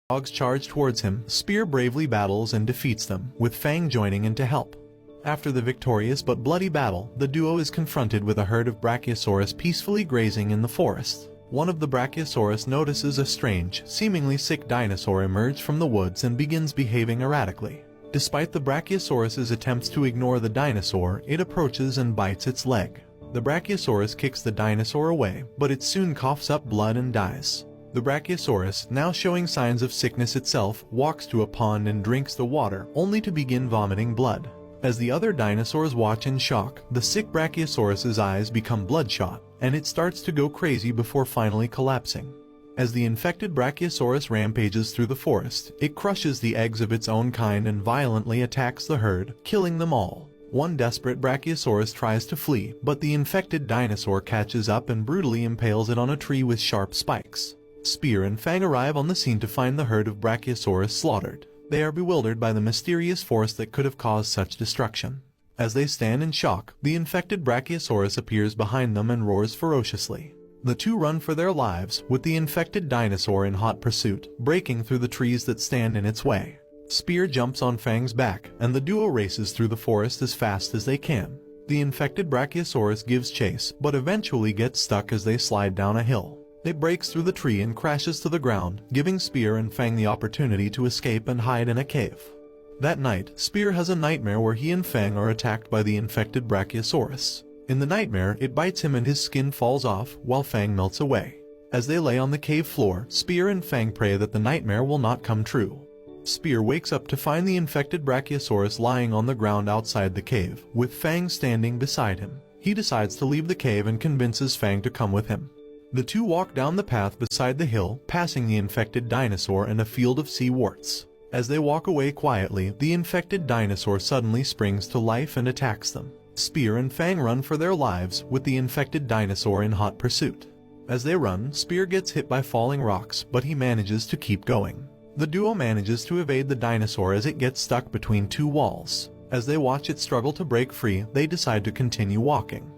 dogs charge towards him, Spear bravely battles and defeats them, with Fang joining in to help. After the victorious but bloody battle, the duo is confronted with a herd of Brachiosaurus peacefully grazing in the forest. One of the Brachiosaurus notices a strange, seemingly sick dinosaur emerge from the woods and begins behaving erratically. Despite the Brachiosaurus's attempts to ignore the dinosaur, it approaches and bites its leg. The Brachiosaurus kicks the dinosaur away, but it soon coughs up blood and dies. The Brachiosaurus, now showing signs of sickness itself, walks to a pond and drinks the water, only to begin vomiting blood. As the other dinosaurs watch in shock, the sick Brachiosaurus's eyes become bloodshot, and it starts to go crazy before finally collapsing. As the infected Brachiosaurus rampages through the forest, it crushes the eggs of its own kind and violently attacks the herd, killing them all. One desperate Brachiosaurus tries to flee, but the infected dinosaur catches up and brutally impales it on a tree with sharp spikes. Spear and Fang arrive on the scene to find the herd of Brachiosaurus slaughtered. They are bewildered by the mysterious force that could have caused such destruction. As they stand in shock, the infected Brachiosaurus appears behind them and roars ferociously. The two run for their lives, with the infected dinosaur in hot pursuit, breaking through the trees that stand in its way. Spear jumps on Fang's back, and the duo races through the forest as fast as they can. The infected Brachiosaurus gives chase, but eventually gets stuck as they slide down a hill. It breaks through the tree and crashes to the ground, giving Spear and Fang the opportunity to escape and hide in a cave. That night, Spear has a nightmare where he and Fang are attacked by the infected Brachiosaurus. In the nightmare, it bites him and his skin falls off, while Fang melts away. As they lay on the cave floor, Spear and Fang pray that the nightmare will not come true. Spear wakes up to find the infected Brachiosaurus lying on the ground outside the cave, with Fang standing beside him. He decides to leave the cave and convinces Fang to come with him. The two walk down the path beside the hill, passing the infected dinosaur and a field of sea warts. As they walk away quietly, the infected dinosaur suddenly springs to life and attacks them. Spear and Fang run for their lives, with the infected dinosaur in hot pursuit. As they run, Spear gets hit by falling rocks, but he manages to keep going. The duo manages to evade the dinosaur as it gets stuck between two walls. As they watch it struggle to break free, they decide to continue walking.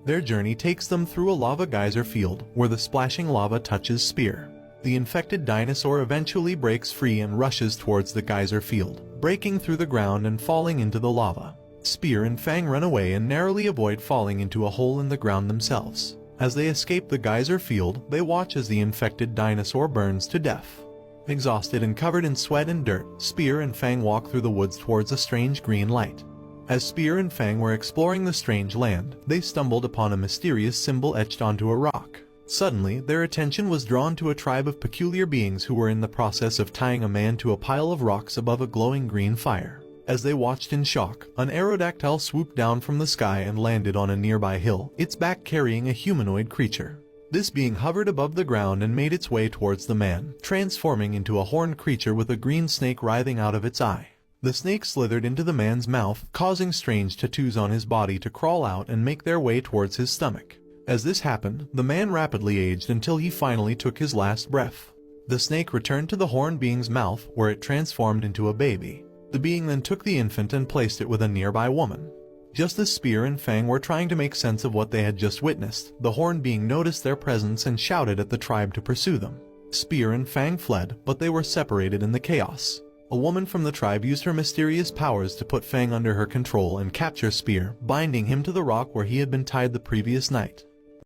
Their journey takes them through a lava geyser field, where the splashing lava touches Spear. The infected dinosaur eventually breaks free and rushes towards the geyser field, breaking through the ground and falling into the lava. Spear and Fang run away and narrowly avoid falling into a hole in the ground themselves. As they escape the geyser field, they watch as the infected dinosaur burns to death. Exhausted and covered in sweat and dirt, Spear and Fang walk through the woods towards a strange green light. As Spear and Fang were exploring the strange land, they stumbled upon a mysterious symbol etched onto a rock. Suddenly, their attention was drawn to a tribe of peculiar beings who were in the process of tying a man to a pile of rocks above a glowing green fire. As they watched in shock, an aerodactyl swooped down from the sky and landed on a nearby hill, its back carrying a humanoid creature. This being hovered above the ground and made its way towards the man, transforming into a horned creature with a green snake writhing out of its eye. The snake slithered into the man's mouth, causing strange tattoos on his body to crawl out and make their way towards his stomach. As this happened, the man rapidly aged until he finally took his last breath. The snake returned to the horned being's mouth, where it transformed into a baby. The being then took the infant and placed it with a nearby woman. Just as Spear and Fang were trying to make sense of what they had just witnessed, the horned being noticed their presence and shouted at the tribe to pursue them. Spear and Fang fled, but they were separated in the chaos. A woman from the tribe used her mysterious powers to put Fang under her control and capture Spear, binding him to the rock where he had been tied the previous night.